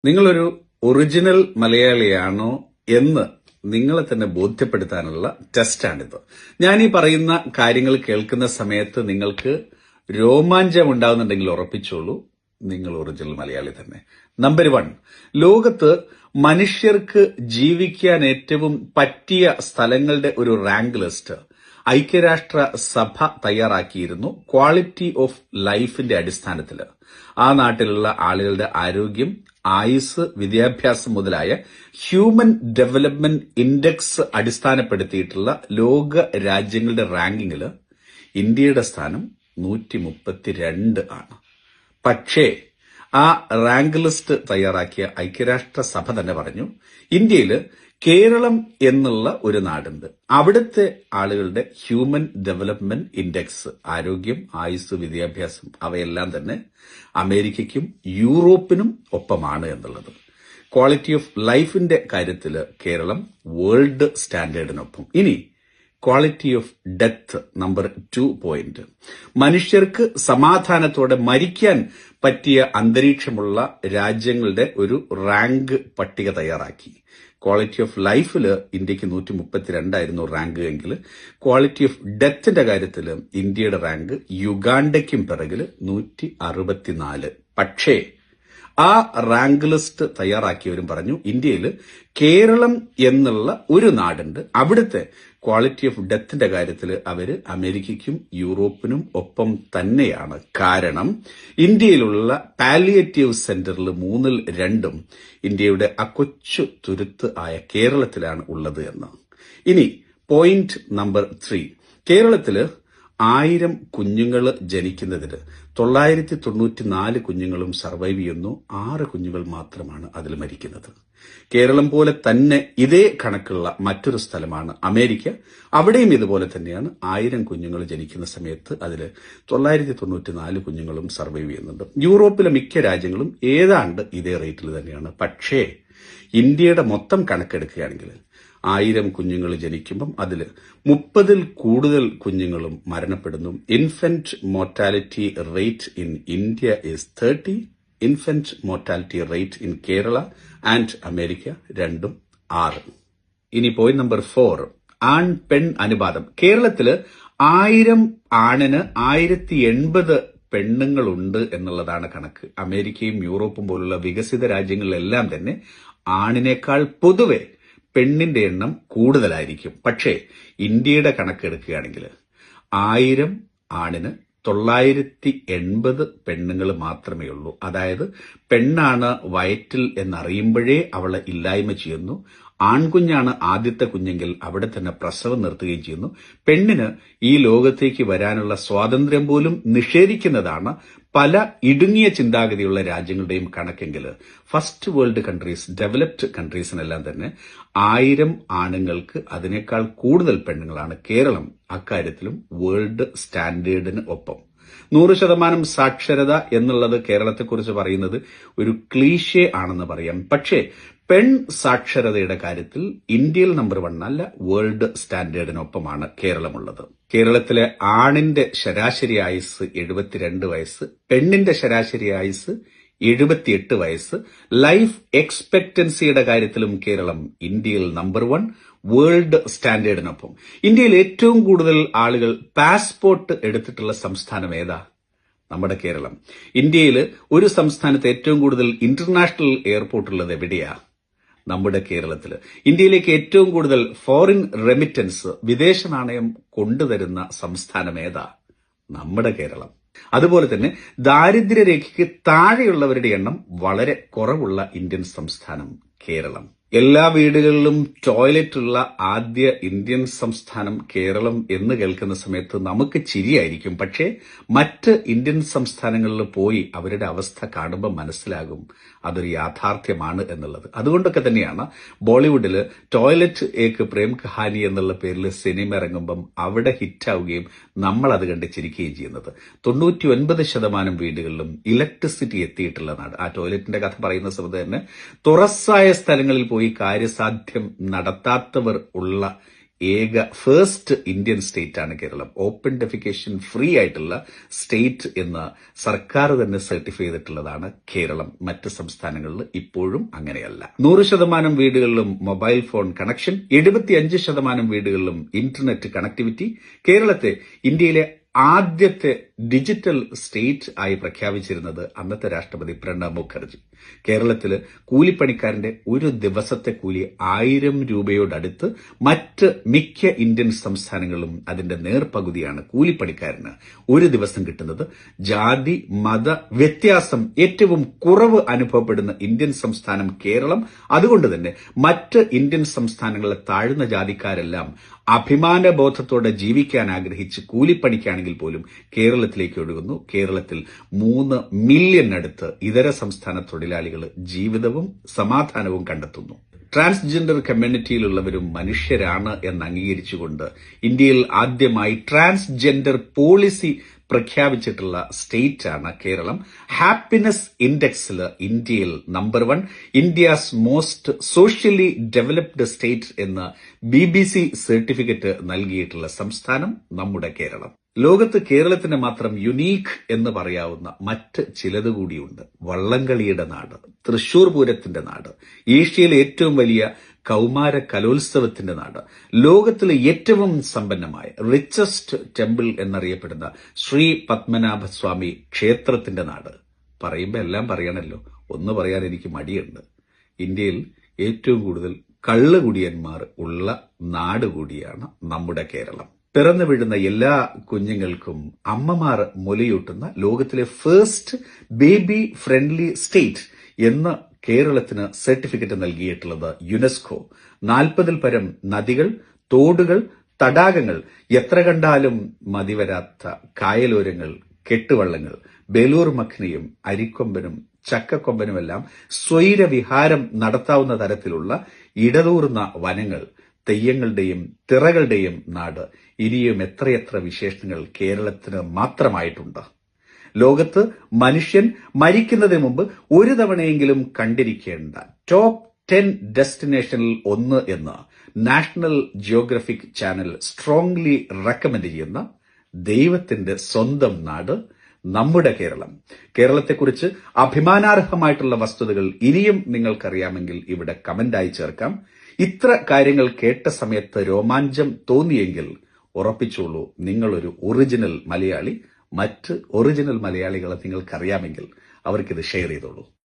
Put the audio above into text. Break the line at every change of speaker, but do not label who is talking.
നിങ്ങളൊരു ഒറിജിനൽ മലയാളിയാണോ എന്ന് നിങ്ങളെ തന്നെ ബോധ്യപ്പെടുത്താനുള്ള ടെസ്റ്റാണിത്. ഞാൻ ഈ പറയുന്ന കാര്യങ്ങൾ കേൾക്കുന്ന സമയത്ത് നിങ്ങൾക്ക് രോമാഞ്ചം ഉണ്ടാകുന്നുണ്ടെങ്കിൽ ഉറപ്പിച്ചോളൂ, നിങ്ങൾ ഒറിജിനൽ മലയാളി തന്നെ. നമ്പർ 1, ലോകത്ത് മനുഷ്യർക്ക് ജീവിക്കാൻ ഏറ്റവും പറ്റിയ സ്ഥലങ്ങളുടെ ഒരു റാങ്ക് ലിസ്റ്റ് ഐക്യരാഷ്ട്ര സഭ തയ്യാറാക്കിയിരുന്നു. ക്വാളിറ്റി ഓഫ് ലൈഫിന്റെ അടിസ്ഥാനത്തിൽ ആ നാട്ടിലുള്ള ആളുകളുടെ ആരോഗ്യം, ആയുസ്, വിദ്യാഭ്യാസം മുതലായ ഹ്യൂമൻ ഡെവലപ്മെന്റ് ഇൻഡെക്സ് അടിസ്ഥാനപ്പെടുത്തിയിട്ടുള്ള ലോക രാജ്യങ്ങളുടെ റാങ്കിങ്ങിൽ ഇന്ത്യയുടെ സ്ഥാനം 132 ആണ്. പക്ഷേ ആ റാങ്ക് ലിസ്റ്റ് തയ്യാറാക്കിയ ഐക്യരാഷ്ട്ര സഭ തന്നെ പറഞ്ഞു, ഇന്ത്യയിൽ കേരളം എന്നുള്ള ഒരു നാടുണ്ട്. അവിടുത്തെ ആളുകളുടെ ഹ്യൂമൻ ഡെവലപ്മെന്റ് ഇൻഡെക്സ്, ആരോഗ്യം, ആയുസ്, വിദ്യാഭ്യാസം അവയെല്ലാം തന്നെ അമേരിക്കയ്ക്കും യൂറോപ്പിനും ഒപ്പമാണ് എന്നുള്ളത്. ക്വാളിറ്റി ഓഫ് ലൈഫിന്റെ കാര്യത്തിൽ കേരളം വേൾഡ് സ്റ്റാൻഡേർഡിനൊപ്പം. ഇനി quality of death number 2 point. മനുഷ്യർക്ക് സമാധാനത്തോടെ മരിക്കാൻ പറ്റിയ അന്തരീക്ഷമുള്ള രാജ്യങ്ങളുടെ ഒരു റാങ്ക് പട്ടിക തയ്യാറാക്കി. ക്വാളിറ്റി ഓഫ് ലൈഫിൽ ഇന്ത്യക്ക് 132 ആയിരുന്നു റാങ്ക് എങ്കിൽ ക്വാളിറ്റി ഓഫ് ഡെത്തിന്റെ കാര്യത്തിൽ ഇന്ത്യയുടെ റാങ്ക് യുഗാണ്ടയ്ക്കും പിറകിൽ 164. പക്ഷേ ആ റാങ്ക് ലിസ്റ്റ് തയ്യാറാക്കിയവരും പറഞ്ഞു, ഇന്ത്യയിൽ കേരളം എന്നുള്ള ഒരു നാടുണ്ട്, അവിടുത്തെ ക്വാളിറ്റി ഓഫ് ഡെത്തിന്റെ കാര്യത്തിൽ അവര് അമേരിക്കയ്ക്കും യൂറോപ്പിനും ഒപ്പം തന്നെയാണ്. കാരണം ഇന്ത്യയിലുള്ള പാലിയേറ്റീവ് സെന്ററിൽ 3ൽ 2 ഇന്ത്യയുടെ ആ കൊച്ചു തുരുത്ത് ആയ കേരളത്തിലാണ് ഉള്ളത് എന്ന്. ഇനി പോയിന്റ് നമ്പർ 3, കേരളത്തില് 1000 കുഞ്ഞുങ്ങൾ ജനിക്കുന്നതിൽ 994 കുഞ്ഞുങ്ങളും സർവൈവ് ചെയ്യുന്നു, 6 കുഞ്ഞുങ്ങൾ മാത്രമാണ് അതിൽ മരിക്കുന്നത്. കേരളം പോലെ തന്നെ ഇതേ കണക്കുള്ള മറ്റൊരു സ്ഥലമാണ് അമേരിക്ക. അവിടെയും ഇതുപോലെ തന്നെയാണ്. 1000 കുഞ്ഞുങ്ങൾ ജനിക്കുന്ന സമയത്ത് അതിൽ 994 കുഞ്ഞുങ്ങളും സർവൈവ് ചെയ്യുന്നുണ്ട്. യൂറോപ്പിലെ മിക്ക രാജ്യങ്ങളും ഏതാണ്ട് ഇതേ റേറ്റിൽ തന്നെയാണ്. പക്ഷേ ഇന്ത്യയുടെ മൊത്തം കണക്കെടുക്കുകയാണെങ്കിൽ 1000 കുഞ്ഞുങ്ങൾ ജനിക്കുമ്പം അതിൽ 30ൽ കൂടുതൽ കുഞ്ഞുങ്ങളും മരണപ്പെടുന്നു. Infant mortality rate in India is 30. Infant mortality rate in Kerala and America രണ്ടും 6. ഇനി പോയിന്റ് നമ്പർ 4, ആൺ പെൺ അനുപാതം. കേരളത്തില് 1000 ആണിന് 1080 പെണ്ണുങ്ങളുണ്ട് എന്നുള്ളതാണ് കണക്ക്. അമേരിക്കയും യൂറോപ്പും പോലുള്ള വികസിത രാജ്യങ്ങളിലെല്ലാം തന്നെ ആണിനേക്കാൾ പൊതുവെ പെണ്ണിന്റെ എണ്ണം കൂടുതലായിരിക്കും. പക്ഷേ ഇന്ത്യയുടെ കണക്കെടുക്കുകയാണെങ്കിൽ 1000 ആണിന് 980 പെണ്ണുങ്ങൾ മാത്രമേ ഉള്ളൂ. അതായത് പെണ്ണാണ് വയറ്റിൽ എന്നറിയുമ്പോഴേ അവളെ ഇല്ലായ്മ ചെയ്യുന്നു. ആൺകുഞ്ഞാണ് ആദ്യത്തെ കുഞ്ഞെങ്കിൽ അവിടെ തന്നെ പ്രസവം നിർത്തുകയും ചെയ്യുന്നു. പെണ്ണിന് ഈ ലോകത്തേക്ക് വരാനുള്ള സ്വാതന്ത്ര്യം പോലും നിഷേധിക്കുന്നതാണ് പല ഇടുങ്ങിയ ചിന്താഗതിയുള്ള രാജ്യങ്ങളുടെയും കണക്കെങ്കിൽ ഫസ്റ്റ് വേൾഡ് കൺട്രീസ്, ഡെവലപ്ഡ് കൺട്രീസിനെല്ലാം തന്നെ 1000 ആണുങ്ങൾക്ക് അതിനേക്കാൾ കൂടുതൽ പെണ്ണുങ്ങളാണ്. കേരളം അക്കാര്യത്തിലും വേൾഡ് സ്റ്റാൻഡേർഡിന് ഒപ്പം. 100% സാക്ഷരത എന്നുള്ളത് കേരളത്തെക്കുറിച്ച് പറയുന്നത് ഒരു ക്ലീഷേ ആണെന്ന് പറയാം. പക്ഷേ പെൺ സാക്ഷരതയുടെ കാര്യത്തിൽ ഇന്ത്യയിൽ നമ്പർ 1 അല്ല, വേൾഡ് സ്റ്റാൻഡേർഡിനൊപ്പമാണ് കേരളമുള്ളത്. കേരളത്തിലെ ആണിന്റെ ശരാശരി ആയുസ് 72 വയസ്സ്, പെണ്ണിന്റെ ശരാശരി ആയുസ് 78 വയസ്സ്. ലൈഫ് എക്സ്പെക്ടൻസിയുടെ കാര്യത്തിലും കേരളം ഇന്ത്യയിൽ നമ്പർ 1, വേൾഡ് സ്റ്റാൻഡേർഡിനൊപ്പം. ഇന്ത്യയിൽ ഏറ്റവും കൂടുതൽ ആളുകൾ പാസ്പോർട്ട് എടുത്തിട്ടുള്ള സംസ്ഥാനം ഏതാ? നമ്മുടെ കേരളം. ഇന്ത്യയിൽ ഒരു സംസ്ഥാനത്ത് ഏറ്റവും കൂടുതൽ ഇന്റർനാഷണൽ എയർപോർട്ട് ഉള്ളത് എവിടെയാ? നമ്മുടെ കേരളത്തിൽ. ഇന്ത്യയിലേക്ക് ഏറ്റവും കൂടുതൽ ഫോറിൻ റെമിറ്റൻസ്, വിദേശ നാണയം കൊണ്ടുതരുന്ന സംസ്ഥാനം ഏതാ? നമ്മുടെ കേരളം. അതുപോലെ തന്നെ ദാരിദ്ര്യരേഖയ്ക്ക് താഴെയുള്ളവരുടെ എണ്ണം വളരെ കുറവുള്ള ഇന്ത്യൻ സംസ്ഥാനം കേരളം. എല്ലാ വീടുകളിലും ടോയ്ലറ്റ് ഉള്ള ആദ്യ ഇന്ത്യൻ സംസ്ഥാനം കേരളം എന്ന് കേൾക്കുന്ന സമയത്ത് നമുക്ക് ചിരിയായിരിക്കും. പക്ഷേ മറ്റ് ഇന്ത്യൻ സംസ്ഥാനങ്ങളിൽ പോയി അവരുടെ അവസ്ഥ കാണുമ്പോൾ മനസ്സിലാകും അതൊരു യാഥാർത്ഥ്യമാണ് എന്നുള്ളത്. അതുകൊണ്ടൊക്കെ തന്നെയാണ് ബോളിവുഡിൽ ടോയ്ലറ്റ് ഏക്ക് പ്രേം കഹാനി എന്നുള്ള പേരിൽ സിനിമ ഇറങ്ങുമ്പം അവിടെ ഹിറ്റാവുകയും നമ്മൾ അത് കണ്ട് ചിരിക്കുകയും ചെയ്യുന്നത്. 99% വീടുകളിലും ഇലക്ട്രിസിറ്റി എത്തിയിട്ടുള്ള നാട്. ആ ടോയ്ലറ്റിന്റെ കഥ പറയുന്ന സമയത്ത് തന്നെ തുറസ്സായ സ്ഥലങ്ങളിൽ പോയി കാര്യസാധ്യം നടത്താത്തവർ ഉള്ള ഏക ഫസ്റ്റ് ഇന്ത്യൻ സ്റ്റേറ്റ് ആണ് കേരളം. ഓപ്പൺ ഡെഫിക്കേഷൻ ഫ്രീ ആയിട്ടുള്ള സ്റ്റേറ്റ് എന്ന് സർക്കാർ തന്നെ സർട്ടിഫൈ ചെയ്തിട്ടുള്ളതാണ് കേരളം. മറ്റ് സംസ്ഥാനങ്ങളിൽ ഇപ്പോഴും അങ്ങനെയല്ല. 100% വീടുകളിലും മൊബൈൽ ഫോൺ കണക്ഷൻ, 75% വീടുകളിലും ഇന്റർനെറ്റ് കണക്ടിവിറ്റി. കേരളത്തെ ഇന്ത്യയിലെ ആദ്യത്തെ ഡിജിറ്റൽ സ്റ്റേറ്റ് ആയി പ്രഖ്യാപിച്ചിരുന്നത് അന്നത്തെ രാഷ്ട്രപതി പ്രണബ് മുഖർജി. കേരളത്തില് കൂലിപ്പണിക്കാരന്റെ ഒരു ദിവസത്തെ കൂലി 1000 രൂപയോടടുത്ത്. മറ്റ് മിക്ക ഇന്ത്യൻ സംസ്ഥാനങ്ങളിലും അതിന്റെ നേർപകുതിയാണ് കൂലിപ്പണിക്കാരന് ഒരു ദിവസം കിട്ടുന്നത്. ജാതി മത വ്യത്യാസം ഏറ്റവും കുറവ് അനുഭവപ്പെടുന്ന ഇന്ത്യൻ സംസ്ഥാനം കേരളം. അതുകൊണ്ട് തന്നെ മറ്റ് ഇന്ത്യൻ സംസ്ഥാനങ്ങളിലെ താഴ്ന്ന ജാതിക്കാരെല്ലാം അഭിമാനബോധത്തോടെ ജീവിക്കാൻ ആഗ്രഹിച്ച് കൂലിപ്പണിക്കാണെങ്കിൽ പോലും കേരളത്തിലേക്ക് ഒഴുകുന്നു. കേരളത്തിൽ 3 മില്യണടുത്ത് ഇതര സംസ്ഥാന തൊഴിലാളികൾ ജീവിതവും സമാധാനവും കണ്ടെത്തുന്നു. ട്രാൻസ്ജെൻഡർ കമ്മ്യൂണിറ്റിയിലുള്ളവരും മനുഷ്യരാണ് എന്ന് അംഗീകരിച്ചുകൊണ്ട് ഇന്ത്യയിൽ ആദ്യമായി ട്രാൻസ്ജെൻഡർ പോളിസി പ്രഖ്യാപിച്ചിട്ടുള്ള സ്റ്റേറ്റ് ആണ് കേരളം. ഹാപ്പിനെസ് ഇൻഡെക്സിൽ ഇന്ത്യയിൽ number 1, India's most socially developed state എന്ന് BBC സർട്ടിഫിക്കറ്റ് നൽകിയിട്ടുള്ള സംസ്ഥാനം നമ്മുടെ കേരളം. ലോകത്ത് കേരളത്തിന് മാത്രം യുണീക്ക് എന്ന് പറയാവുന്ന മറ്റ് ചിലതുകൂടിയുണ്ട്. വള്ളംകളിയുടെ നാട്, തൃശൂർ പൂരത്തിന്റെ നാട്, ഏഷ്യയിലെ ഏറ്റവും വലിയ കൗമാര കലോത്സവത്തിന്റെ നാട്, ലോകത്തിലെ ഏറ്റവും സമ്പന്നമായ റിച്ചസ്റ്റ് ടെമ്പിൾ എന്നറിയപ്പെടുന്ന ശ്രീ പത്മനാഭസ്വാമി ക്ഷേത്രത്തിന്റെ നാട്. പറയുമ്പോൾ എല്ലാം പറയണല്ലോ, ഒന്ന് പറയാൻ എനിക്ക് മടിയുണ്ട്. ഇന്ത്യയിൽ ഏറ്റവും കൂടുതൽ കള്ളുകുടിയന്മാർ ഉള്ള നാട് കൂടിയാണ് നമ്മുടെ കേരളം. പിറന്നു വീഴുന്ന എല്ലാ കുഞ്ഞുങ്ങൾക്കും അമ്മമാർ മുലയൂട്ടുന്ന ലോകത്തിലെ ഫസ്റ്റ് ബേബി ഫ്രണ്ട്ലി സ്റ്റേറ്റ് എന്ന് കേരളത്തിന് സർട്ടിഫിക്കറ്റ് നൽകിയിട്ടുള്ളത് യുനെസ്കോ. 40ൽ പരം നദികൾ, തോടുകൾ, തടാകങ്ങൾ, എത്ര കണ്ടാലും മതിവരാത്ത കായലോരങ്ങൾ, കെട്ടുവള്ളങ്ങൾ, ബേലൂർ മഖ്നയും അരിക്കൊമ്പനും ചക്കക്കൊമ്പനുമെല്ലാം സ്വൈരവിഹാരം നടത്താവുന്ന തരത്തിലുള്ള ഇടതൂർന്ന വനങ്ങൾ, തെയ്യങ്ങളുടെയും തിറകളുടെയും നാട്. ഇനിയും എത്രയെത്ര വിശേഷണങ്ങൾ കേരളത്തിന് മാത്രമായിട്ടുണ്ട്. ലോകത്ത് മനുഷ്യൻ മരിക്കുന്നതിന് മുമ്പ് ഒരു തവണയെങ്കിലും കണ്ടിരിക്കേണ്ട ടോപ്പ് 10 ഡെസ്റ്റിനേഷനിൽ 1 എന്ന് national Geographic channel strongly recommend ചെയ്യുന്ന ദൈവത്തിന്റെ സ്വന്തം നാട് നമ്മുടെ കേരളം. കേരളത്തെക്കുറിച്ച് അഭിമാനാർഹമായിട്ടുള്ള വസ്തുതകൾ ഇനിയും നിങ്ങൾക്കറിയാമെങ്കിൽ ഇവിടെ കമന്റായി ചേർക്കാം. ഇത്ര കാര്യങ്ങൾ കേട്ട സമയത്ത് രോമാഞ്ചം തോന്നിയെങ്കിൽ ഉറപ്പിച്ചോളൂ, നിങ്ങളൊരു ഒറിജിനൽ മലയാളി. മറ്റ് ഒറിജിനൽ മലയാളികളെ നിങ്ങൾക്കറിയാമെങ്കിൽ അവർക്കിത് ഷെയർ ചെയ്തോളൂ.